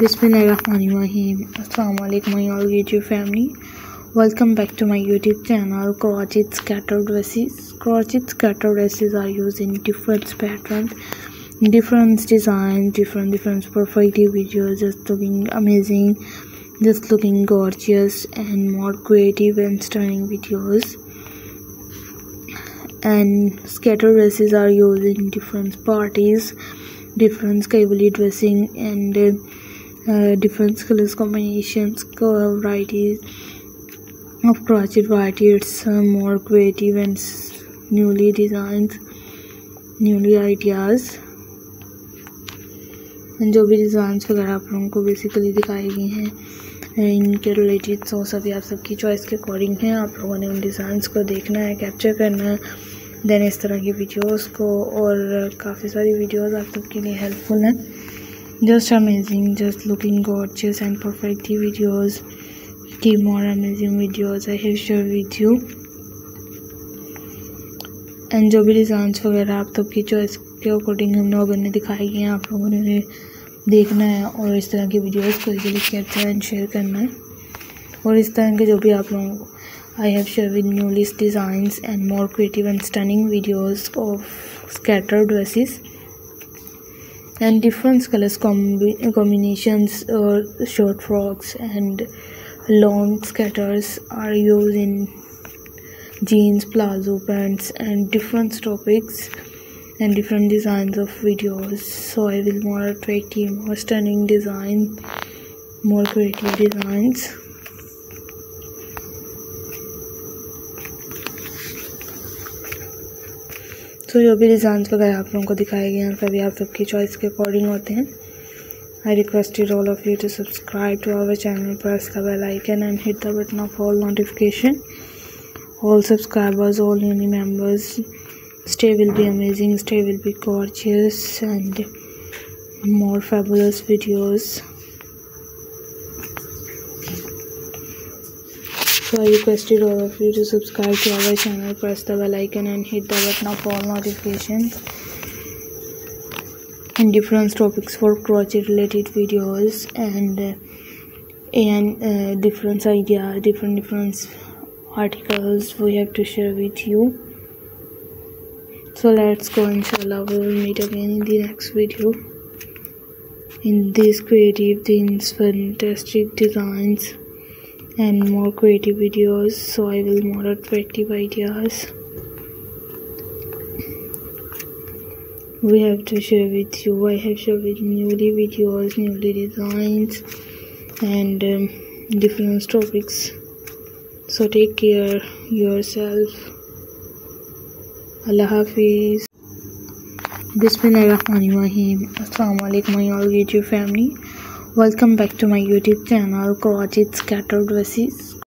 Bismillahirrahmanirrahim. Assalamu alaikum my all YouTube family. Welcome back to my YouTube channel Crochet Scattered Dresses. Crochet Scattered Dresses are used in different patterns, different designs, different perfect videos, just looking amazing, just looking gorgeous, and more creative and stunning videos. And scattered dresses are used in different parties, different skively dressing, and different colors combinations, varieties of crochet variety. It's more creative and newly designs, newly ideas, and जो भी designs वगैरह आप लोगों को basically दिखाई गई हैं इनके रिलेटेड तो सभी आप सबकी चॉइस के अकॉर्डिंग हैं। आप लोगों ने उन डिज़ाइंस को देखना है, कैप्चर करना है, देन इस तरह की वीडियोस को, और काफ़ी सारी वीडियोस आप सबके लिए हेल्पफुल हैं। Just amazing, just looking gorgeous and perfect videos. Keep more amazing videos I have shared with you. And जो भी डिज़ाइंस वगैरह आप सबकी चॉइस के अकॉर्डिंग हम लोगों ने दिखाई हैं, आप लोगों ने उन्हें देखना है और इस तरह की वीडियोस को इजीली कैप्चर एंड शेयर करना है। और इस तरह के जो भी आप लोगों को I have shared with newest designs and more creative and stunning videos of scattered dresses and different colors combinations, short frocks and long scatters are used in jeans, palazzo pants, and different topics and different designs of videos. So I will more attractive, more stunning design, more creative designs. तो जो भी designs वगैरह आप लोगों को दिखाए गए हैं सभी आप सबकी चॉइस के अकॉर्डिंग होते हैं। I requested all of you to subscribe to our channel, press the bell icon and hit the button of all notification. All subscribers, all new members, stay will be amazing, stay will be gorgeous, and more fabulous videos. So I requested all of you to subscribe to our channel, press the bell icon and hit the button of all notifications and different topics for crochet related videos and different ideas, different articles we have to share with you. So let's go, inshallah we will meet again in the next video in these creative things, fantastic designs and more creative videos. So I will more attractive ideas we have to share with you. I have shared with newly videos, newly designs, and different topics. So take care yourself. Allah Hafiz. Bismillahirrahmanirrahim. Assalamu alaikum my all YouTube family. Welcome back to my YouTube channel Crochet Scattered Dresses.